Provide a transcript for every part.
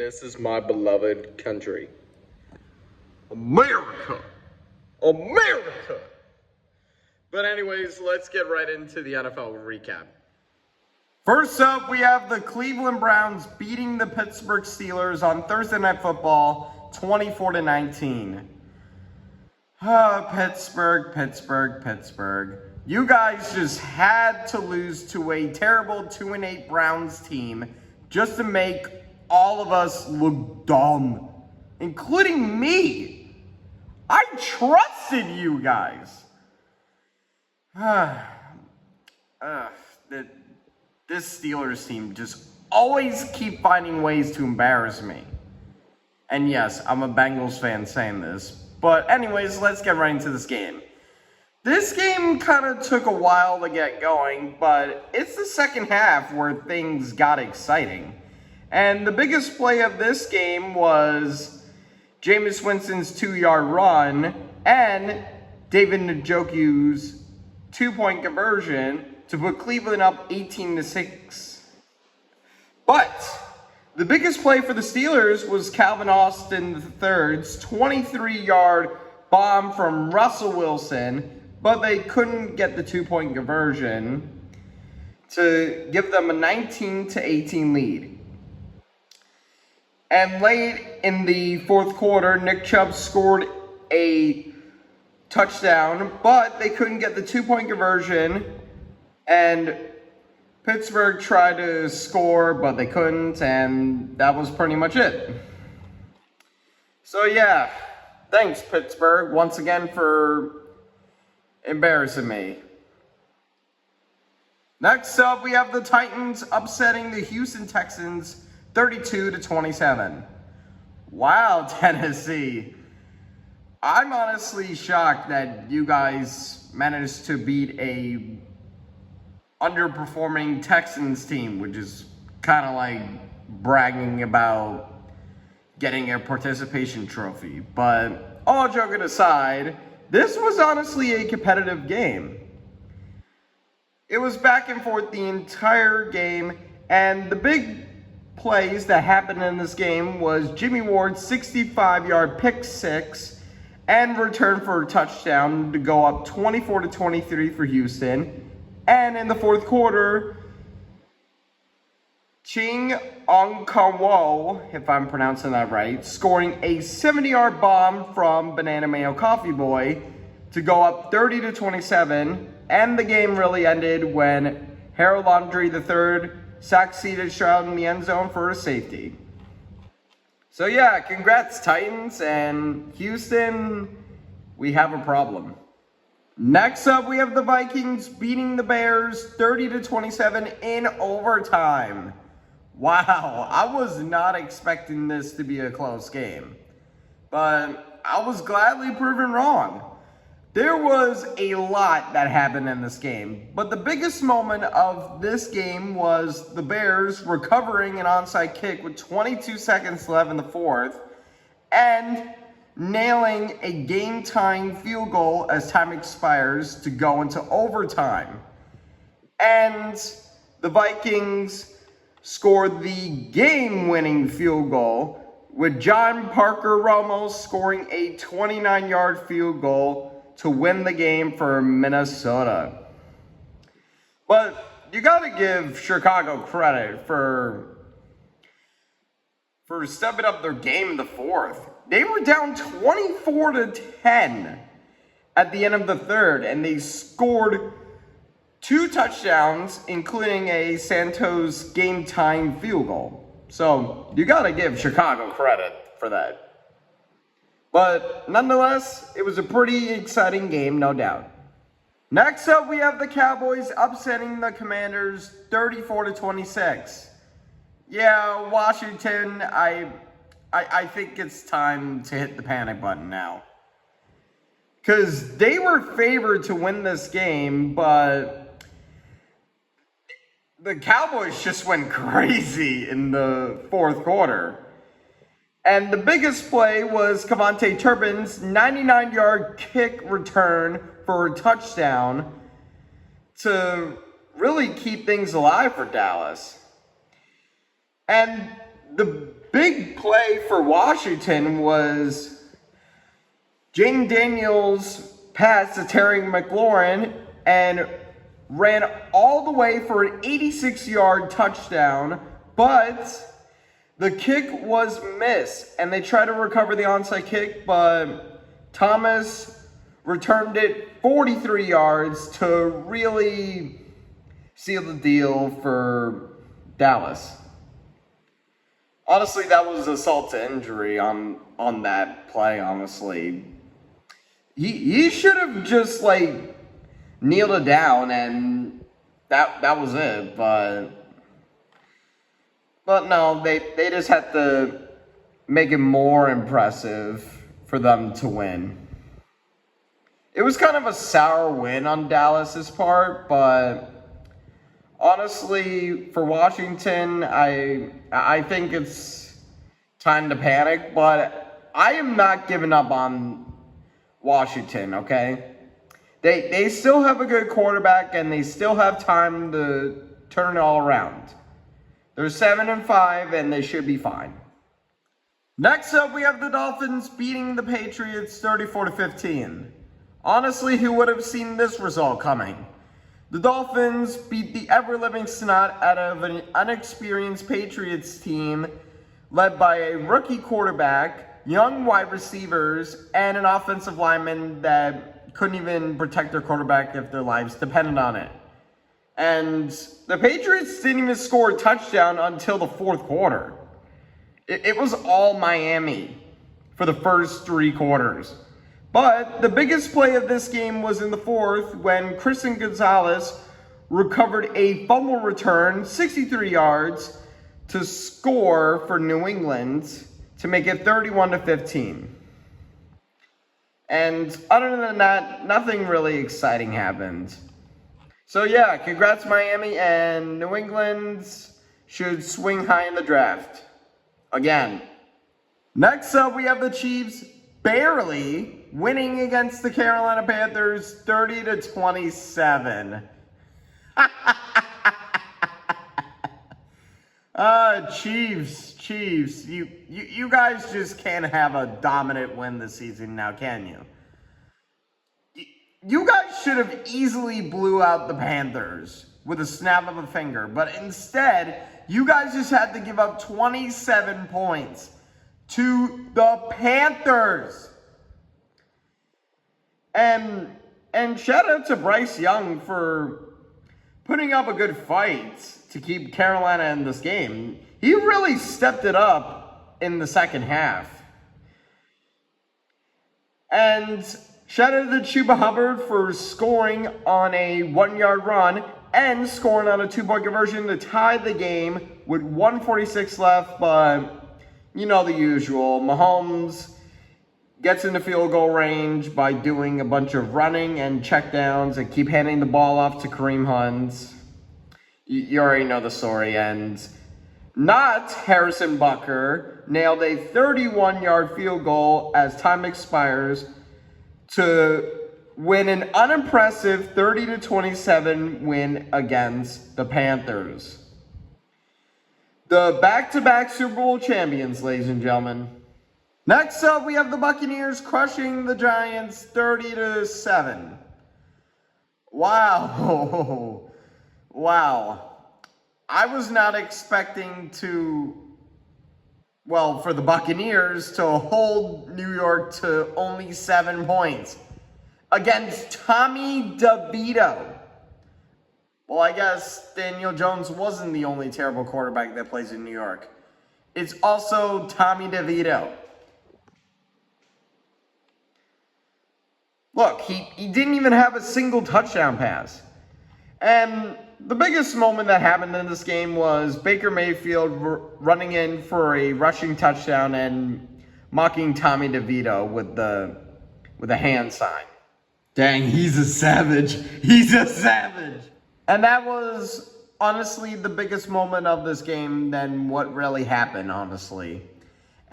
This is my beloved country. America! America! But anyways, let's get right into the NFL recap. First up, we have the Cleveland Browns beating the Pittsburgh Steelers on Thursday Night Football, 24-19. Pittsburgh. You guys just had to lose to a terrible 2-8 Browns team just to make all of us look dumb, including me. I trusted you guys. This Steelers team just always keep finding ways to embarrass me. And yes, I'm a Bengals fan saying this. But anyways, let's get right into this game. This game kind of took a while to get going, but it's the second half where things got exciting. And the biggest play of this game was Jameis Winston's 2-yard run and David Njoku's 2-point conversion to put Cleveland up 18-6. But the biggest play for the Steelers was Calvin Austin III's 23-yard bomb from Russell Wilson, but they couldn't get the 2-point conversion to give them a 19-18 lead. And late in the fourth quarter, Nick Chubb scored a touchdown, but they couldn't get the 2-point conversion, and Pittsburgh tried to score, but they couldn't, and that was pretty much it. So yeah, thanks Pittsburgh once again for embarrassing me. Next up, we have the Titans upsetting the Houston Texans 32-27. Wow, Tennessee. I'm honestly shocked that you guys managed to beat a underperforming Texans team, which is kind of like bragging about getting a participation trophy. But all joking aside, this was honestly a competitive game. It was back and forth the entire game, and the big plays that happened in this game was Jimmy Ward's 65-yard pick six and return for a touchdown to go up 24-23 for Houston. And in the fourth quarter, Ching Okonkwo, if I'm pronouncing that right, scoring a 70-yard bomb from Banana Mayo Coffee Boy to go up 30-27. And the game really ended when Harold Landry III succeeded Stroud in the end zone for a safety. So yeah, congrats Titans, and Houston, we have a problem. Next up, we have the Vikings beating the Bears 30-27 in overtime. Wow, I was not expecting this to be a close game, but I was gladly proven wrong. There was a lot that happened in this game, but the biggest moment of this game was the Bears recovering an onside kick with 22 seconds left in the fourth and nailing a game-tying field goal as time expires to go into overtime. And the Vikings scored the game-winning field goal with John Parker Ramos scoring a 29-yard field goal to win the game for Minnesota. But you gotta give Chicago credit for stepping up their game in the fourth. They were down 24-10 at the end of the third, and they scored 2 touchdowns, including a Santos game-tying field goal. So you gotta give Chicago credit for that. But nonetheless, it was a pretty exciting game, no doubt. Next up, we have the Cowboys upsetting the Commanders 34-26. Yeah, Washington, I think it's time to hit the panic button now. Because they were favored to win this game, but the Cowboys just went crazy in the fourth quarter. And the biggest play was Cavante Turpin's 99-yard kick return for a touchdown to really keep things alive for Dallas. And the big play for Washington was Jaden Daniels pass to Terry McLaurin and ran all the way for an 86-yard touchdown, but the kick was missed, and they tried to recover the onside kick, but Thomas returned it 43 yards to really seal the deal for Dallas. Honestly, that was assault to injury on that play, honestly. He should have just, like, kneeled it down, and that was it, but no, they just had to make it more impressive for them to win. It was kind of a sour win on Dallas's part, but honestly, for Washington, I think it's time to panic, but I am not giving up on Washington, okay? They still have a good quarterback, and they still have time to turn it all around. They're 7-5, and they should be fine. Next up, we have the Dolphins beating the Patriots 34-15. Honestly, who would have seen this result coming? The Dolphins beat the ever-living snot out of an unexperienced Patriots team led by a rookie quarterback, young wide receivers, and an offensive lineman that couldn't even protect their quarterback if their lives depended on it. And the Patriots didn't even score a touchdown until the fourth quarter. It was all Miami for the first three quarters. But the biggest play of this game was in the fourth when Christian Gonzalez recovered a fumble return, 63 yards, to score for New England to make it 31-15. And other than that, nothing really exciting happened. So yeah, congrats Miami, and New England should swing high in the draft. Again. Next up, we have the Chiefs barely winning against the Carolina Panthers 30-27. Chiefs. You guys just can't have a dominant win this season now, can you? You guys should have easily blew out the Panthers with a snap of a finger, but instead, you guys just had to give up 27 points to the Panthers. And shout out to Bryce Young for putting up a good fight to keep Carolina in this game. He really stepped it up in the second half. And shout out to Chuba Hubbard for scoring on a 1-yard run and scoring on a 2-point conversion to tie the game with 1:46 left. But you know the usual. Mahomes gets into field goal range by doing a bunch of running and checkdowns and keep handing the ball off to Kareem Hunt. You already know the story. And not Harrison Butker nailed a 31-yard field goal as time expires to win an unimpressive 30-27 win against the Panthers. The back-to-back Super Bowl champions, ladies and gentlemen. Next up, we have the Buccaneers crushing the Giants 30-7. Wow. I was not expecting for the Buccaneers to hold New York to only 7 points against Tommy DeVito. Well, I guess Daniel Jones wasn't the only terrible quarterback that plays in New York. It's also Tommy DeVito. Look, he didn't even have a single touchdown pass. And the biggest moment that happened in this game was Baker Mayfield running in for a rushing touchdown and mocking Tommy DeVito with a hand sign. Dang, he's a savage. And that was honestly the biggest moment of this game than what really happened, honestly.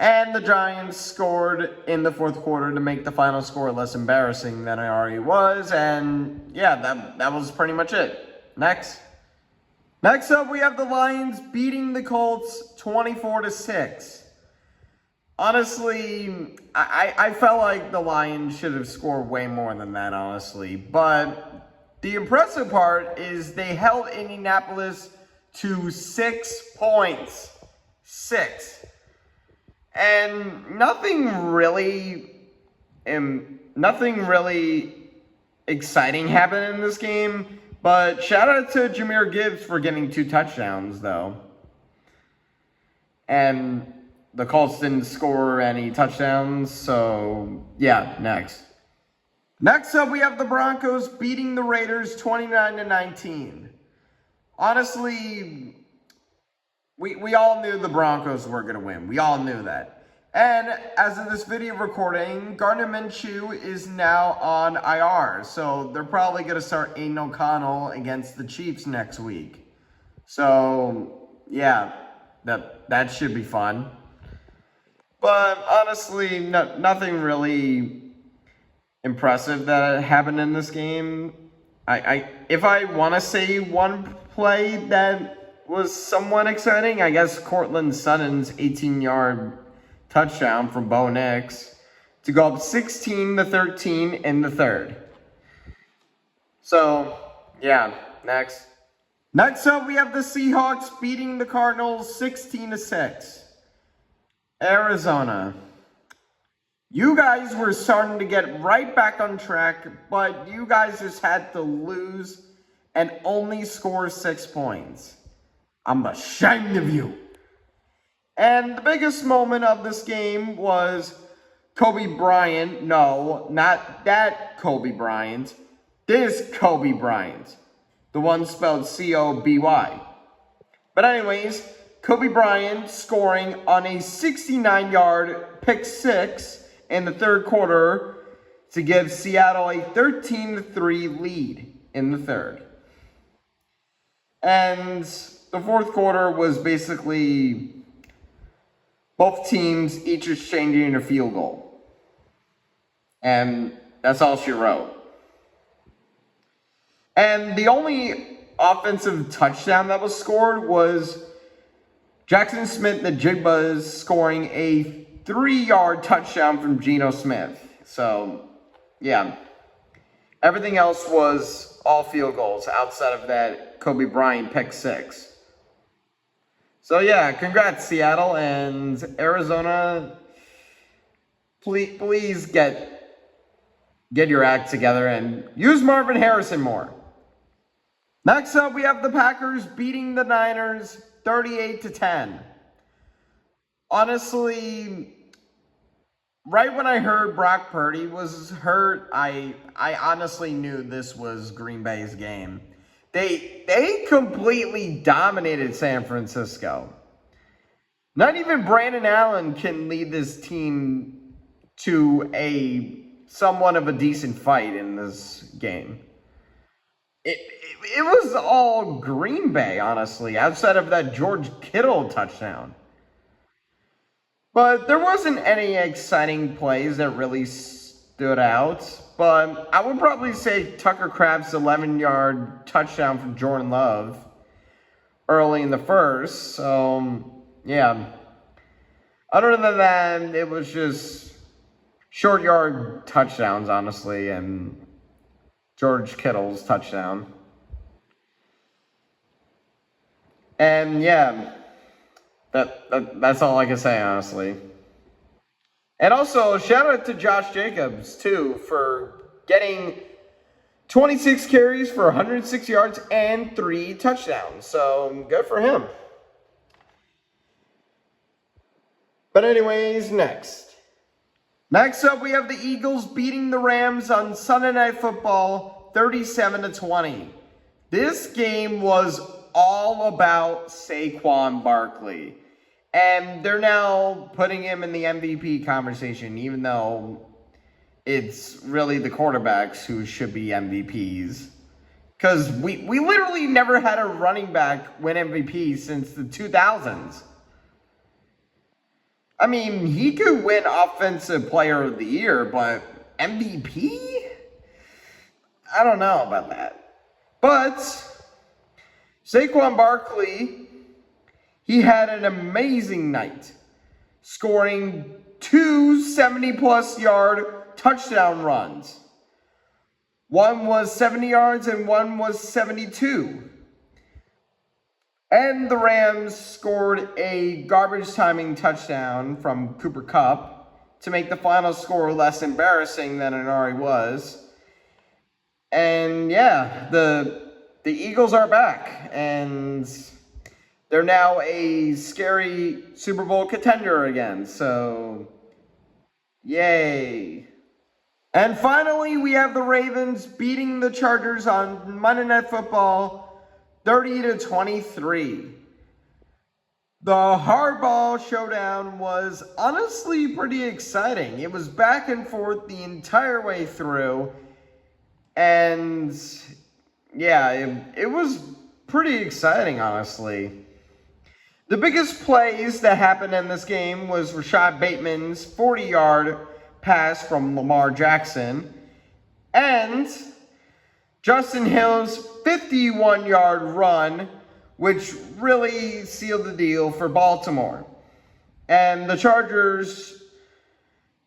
And the Giants scored in the fourth quarter to make the final score less embarrassing than it already was. And yeah, that was pretty much it. Next. Next up, we have the Lions beating the Colts 24-6. Honestly, I felt like the Lions should have scored way more than that, honestly. But the impressive part is they held Indianapolis to 6 points. 6. And nothing really exciting happened in this game. But shout out to Jahmyr Gibbs for getting 2 touchdowns, though. And the Colts didn't score any touchdowns, so yeah, next. Next up, we have the Broncos beating the Raiders 29-19. Honestly, we all knew the Broncos were going to win. We all knew that. And as of this video recording, Gardner Minshew is now on IR, so they're probably going to start Aiden O'Connell against the Chiefs next week. So, yeah, that should be fun. But honestly, nothing really impressive that happened in this game. If I want to say one play that was somewhat exciting, I guess Cortland Sutton's 18-yard touchdown from Bo Nix to go up 16-13 in the third. So, yeah, next. Next up, we have the Seahawks beating the Cardinals 16-6. Arizona. You guys were starting to get right back on track, but you guys just had to lose and only score 6 points. I'm ashamed of you. And the biggest moment of this game was Kobe Bryant. No, not that Kobe Bryant. This Kobe Bryant. The one spelled C-O-B-Y. But anyways, Kobe Bryant scoring on a 69-yard pick six in the third quarter to give Seattle a 13-3 lead in the third. And the fourth quarter was basically both teams each exchanging a field goal. And that's all she wrote. And the only offensive touchdown that was scored was Jackson Smith, the Jigbas, scoring a 3-yard touchdown from Geno Smith. So, yeah. Everything else was all field goals outside of that Kobe Bryant pick six. So, yeah, congrats, Seattle and Arizona. Please get your act together and use Marvin Harrison more. Next up, we have the Packers beating the Niners 38-10. Honestly, right when I heard Brock Purdy was hurt, I honestly knew this was Green Bay's game. They completely dominated San Francisco. Not even Brandon Allen can lead this team to a somewhat of a decent fight in this game. It was all Green Bay, honestly, outside of that George Kittle touchdown. But there wasn't any exciting plays that really stood out. But I would probably say Tucker Kraft's 11-yard touchdown from Jordan Love early in the first. So, yeah. Other than that, it was just short yard touchdowns, honestly, and George Kittle's touchdown. And yeah, that's all I can say, honestly. And also, shout out to Josh Jacobs, too, for getting 26 carries for 106 yards and 3 touchdowns. So, good for him. But anyways, next. Next up, we have the Eagles beating the Rams on Sunday Night Football 37-20. This game was all about Saquon Barkley. And they're now putting him in the MVP conversation, even though it's really the quarterbacks who should be MVPs. Because we literally never had a running back win MVP since the 2000s. I mean, he could win Offensive Player of the Year, but MVP? I don't know about that. But Saquon Barkley, he had an amazing night, scoring 2 70-plus yard touchdown runs. One was 70 yards and one was 72. And the Rams scored a garbage timing touchdown from Cooper Kupp to make the final score less embarrassing than it already was. And yeah, the Eagles are back, and they're now a scary Super Bowl contender again. So, yay. And finally, we have the Ravens beating the Chargers on Monday Night Football 30-23. The Hardball showdown was honestly pretty exciting. It was back and forth the entire way through. And yeah, it was pretty exciting, honestly. The biggest plays that happened in this game was Rashad Bateman's 40-yard pass from Lamar Jackson and Justin Hill's 51-yard run, which really sealed the deal for Baltimore. And the Chargers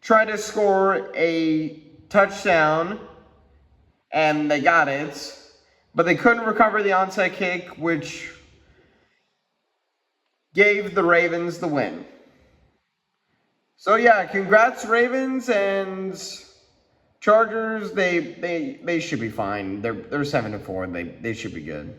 tried to score a touchdown, and they got it, but they couldn't recover the onside kick, which gave the Ravens the win. So yeah, congrats Ravens and Chargers. They should be fine. They're 7-4. They should be good.